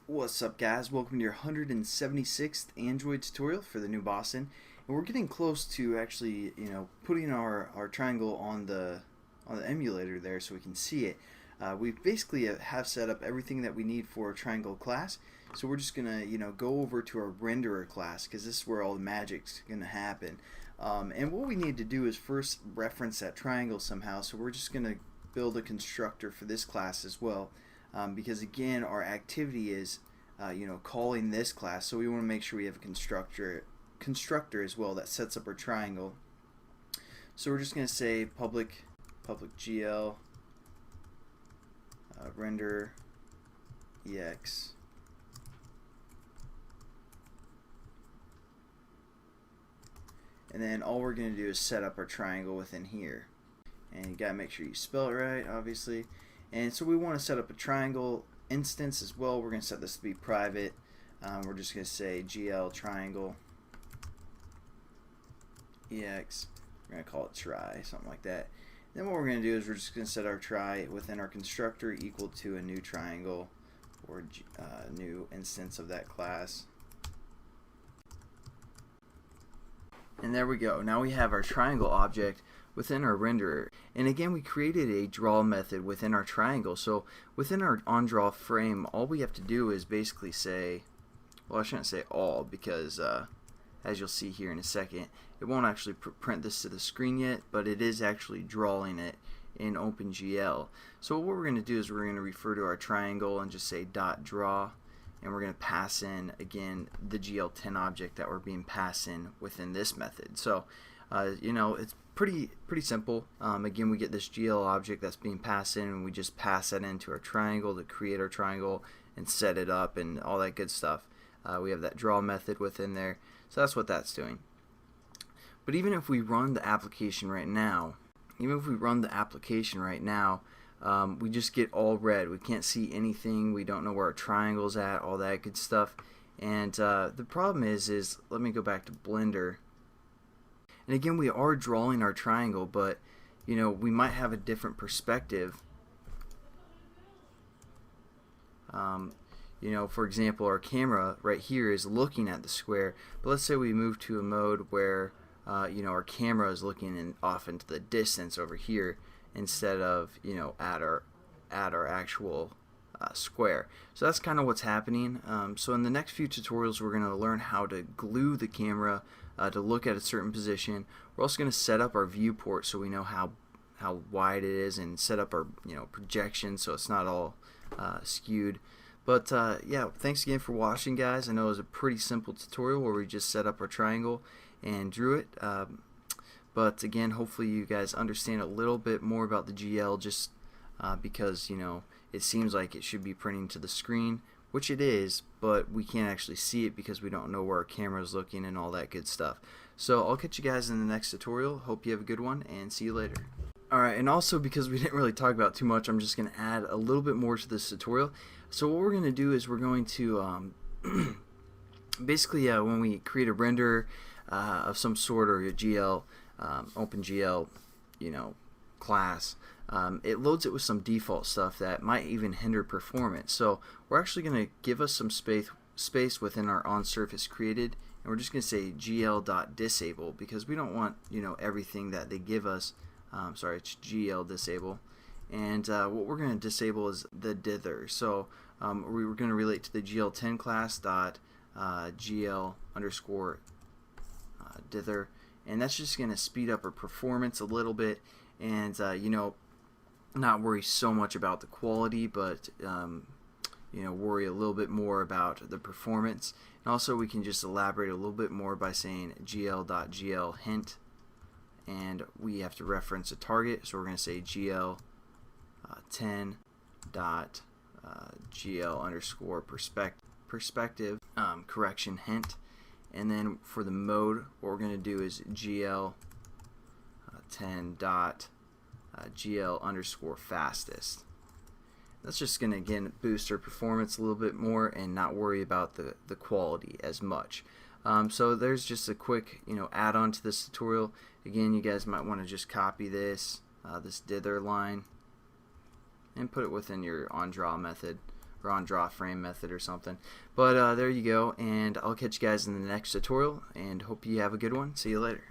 What's up, guys? Welcome to your 176th Android tutorial for the new Boston. And we're getting close to actually, putting our triangle on the emulator there so we can see it. We basically have set up everything that we need for a triangle class. So we're just gonna, go over to our renderer class because this is where all the magic's gonna happen. And what we need to do is first reference that triangle somehow. So we're just gonna build a constructor for this class as well. Because again, our activity is calling this class, so we want to make sure we have a constructor as well that sets up our triangle. So we're just going to say public GL render ex, and then all we're going to do is set up our triangle within here, and you got to make sure you spell it right, obviously. And so we want to set up a triangle instance as well. We're going to set this to be private. We're just going to say GL triangle ex. We're going to call it try, something like that. Then what we're going to do is we're just going to set our try within our constructor equal to a new triangle or new instance of that class. And there we go. Now we have our triangle object within our renderer. And again, we created a draw method within our triangle. So within our onDraw frame, all we have to do is basically say, well, I shouldn't say all, because as you'll see here in a second, it won't actually print this to the screen yet, but it is actually drawing it in OpenGL. So what we're going to do is we're going to refer to our triangle and just say dot draw, and we're going to pass in again the GL10 object that we're being passed in within this method. So it's pretty simple. Again, we get this GL object that's being passed in, and we just pass that into our triangle to create our triangle and set it up and all that good stuff. We have that draw method within there, so that's what that's doing. But even if we run the application right now, we just get all red. We can't see anything. We don't know where our triangle's at, all that good stuff. And the problem is let me go back to Blender. And again, we are drawing our triangle, but we might have a different perspective. For example, our camera right here is looking at the square, but let's say we move to a mode where our camera is looking off into the distance over here instead of at our actual square. So that's kind of what's happening. So in the next few tutorials, we're going to learn how to glue the camera to look at a certain position. We're also going to set up our viewport so we know how wide it is, and set up our projection so it's not all skewed. But yeah, thanks again for watching, guys. I know it was a pretty simple tutorial where we just set up our triangle and drew it. But again, hopefully you guys understand a little bit more about the GL, just because it seems like it should be printing to the screen, which it is, but we can't actually see it because we don't know where our camera is looking and all that good stuff. So I'll catch you guys in the next tutorial. Hope you have a good one, and see you later. Alright, and also because we didn't really talk about too much, I'm just going to add a little bit more to this tutorial. So what we're going to do is we're going to basically when we create a render of some sort, or a GL, OpenGL, class, it loads it with some default stuff that might even hinder performance. So we're actually going to give us some space within our onSurface created, and we're just going to say gl.disable, because we don't want everything that they give us. Sorry, it's GL disable. And what we're going to disable is the dither. So we were going to relate to the GL10 class dot GL underscore dither, and that's just going to speed up our performance a little bit, and not worry so much about the quality, but worry a little bit more about the performance. And also we can just elaborate a little bit more by saying gl.gl hint, and we have to reference a target, so we're going to say gl 10 dot gl underscore perspective correction hint. And then for the mode, what we're going to do is gl 10 dot gl underscore fastest. That's just going to again boost our performance a little bit more and not worry about the quality as much. So there's just a quick add-on to this tutorial. Again, you guys might want to just copy this dither line and put it within your onDraw method or on draw frame method or something. But there you go, and I'll catch you guys in the next tutorial, and hope you have a good one. See you later.